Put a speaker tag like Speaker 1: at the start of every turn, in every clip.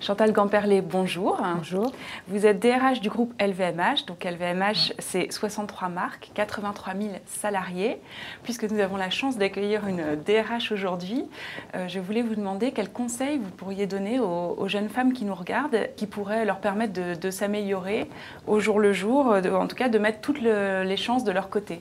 Speaker 1: Chantal Gamperlé, bonjour.
Speaker 2: Bonjour.
Speaker 1: Vous êtes DRH du groupe LVMH. Donc LVMH, c'est 63 marques, 83 000 salariés. Puisque nous avons la chance d'accueillir une DRH aujourd'hui, je voulais vous demander quels conseils vous pourriez donner aux jeunes femmes qui nous regardent, qui pourraient leur permettre de s'améliorer au jour le jour, en tout cas de mettre toutes les chances de leur côté.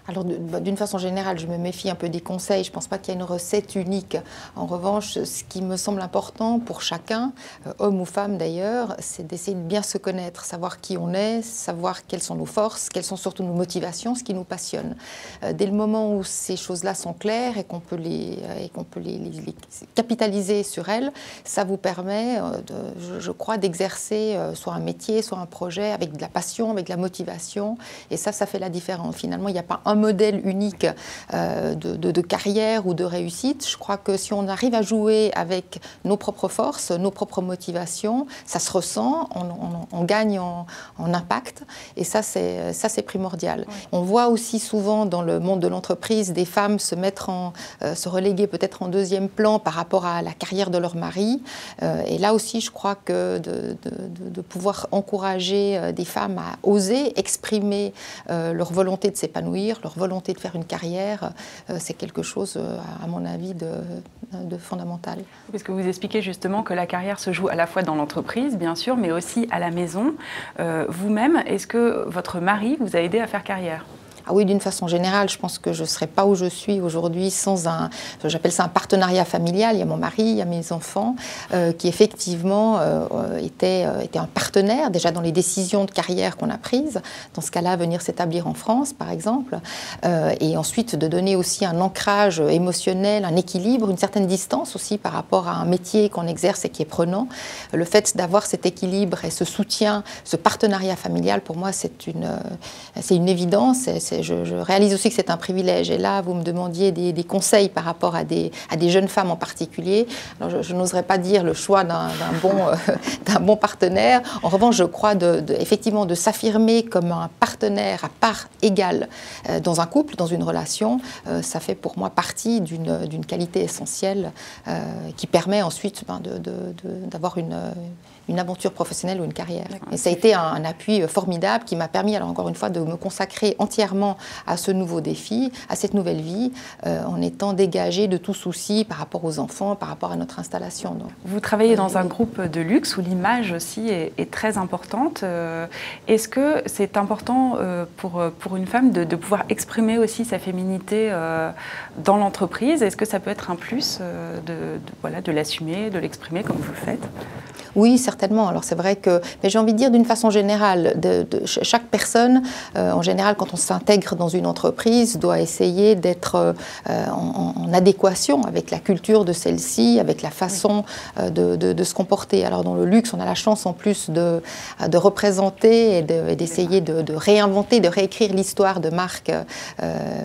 Speaker 2: Alors, d'une façon générale, je me méfie un peu des conseils. Je ne pense pas qu'il y ait une recette unique. En revanche, ce qui me semble important pour chacun, homme ou femme d'ailleurs, c'est d'essayer de bien se connaître, savoir qui on est, savoir quelles sont nos forces, quelles sont surtout nos motivations, ce qui nous passionne. Dès le moment où ces choses-là sont claires et qu'on peut les capitaliser sur elles, ça vous permet, je crois, d'exercer soit un métier, soit un projet avec de la passion, avec de la motivation. Et ça fait la différence. Finalement, il n'y a pas un modèle unique de carrière ou de réussite. Je crois que si on arrive à jouer avec nos propres forces, nos propres motivations, ça se ressent, on gagne en impact et ça c'est primordial. Oui. On voit aussi souvent dans le monde de l'entreprise des femmes se reléguer peut-être en deuxième plan par rapport à la carrière de leur mari et là aussi je crois que de pouvoir encourager des femmes à oser exprimer leur volonté de s'épanouir, leur volonté de faire une carrière, c'est quelque chose, à mon avis, de fondamental.
Speaker 1: Parce que vous expliquez justement que la carrière se joue à la fois dans l'entreprise, bien sûr, mais aussi à la maison. Vous-même, est-ce que votre mari vous a aidé à faire carrière ?
Speaker 2: Ah oui, d'une façon générale, je pense que je ne serais pas où je suis aujourd'hui sans j'appelle ça un partenariat familial. Il y a mon mari, il y a mes enfants, qui effectivement étaient un partenaire déjà dans les décisions de carrière qu'on a prises. Dans ce cas-là, venir s'établir en France, par exemple. Et ensuite, de donner aussi un ancrage émotionnel, un équilibre, une certaine distance aussi par rapport à un métier qu'on exerce et qui est prenant. Le fait d'avoir cet équilibre et ce soutien, ce partenariat familial, pour moi, c'est une évidence. Je réalise aussi que c'est un privilège. Et là, vous me demandiez des conseils par rapport à des jeunes femmes en particulier. Alors, je n'oserais pas dire le choix d'un bon partenaire. En revanche, je crois effectivement de s'affirmer comme un partenaire à part égale dans un couple, dans une relation. Ça fait pour moi partie d'une qualité essentielle qui permet ensuite d'avoir une aventure professionnelle ou une carrière. Et ça a été un appui formidable qui m'a permis, alors encore une fois, de me consacrer entièrement à ce nouveau défi, à cette nouvelle vie, en étant dégagée de tout souci par rapport aux enfants, par rapport à notre installation. Donc,
Speaker 1: vous travaillez dans un groupe de luxe où l'image aussi est très importante. Est-ce que c'est important pour une femme de pouvoir exprimer aussi sa féminité dans l'entreprise? Est-ce que ça peut être un plus de l'assumer, de l'exprimer comme vous le faites?
Speaker 2: Oui, certainement. Alors c'est vrai que, mais j'ai envie de dire d'une façon générale, chaque personne, en général, quand on s'intègre dans une entreprise, doit essayer d'être en adéquation avec la culture de celle-ci, avec la façon de se comporter. Alors dans le luxe, on a la chance en plus de représenter et d'essayer de réinventer, de réécrire l'histoire de marques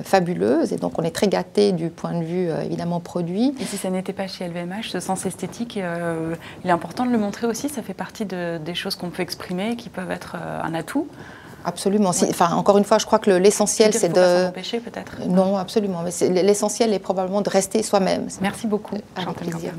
Speaker 2: fabuleuses. Et donc on est très gâtés du point de vue évidemment produit.
Speaker 1: Et si ça n'était pas chez LVMH, ce sens esthétique, il est important de le montrer aussi, ça fait partie des choses qu'on peut exprimer, qui peuvent être un atout.
Speaker 2: Absolument. Oui. Enfin, encore une fois, je crois que l'essentiel, c'est de...
Speaker 1: s'en empêcher peut-être.
Speaker 2: Non, absolument. Mais l'essentiel est probablement de rester soi-même.
Speaker 1: Merci beaucoup,
Speaker 2: Avec plaisir.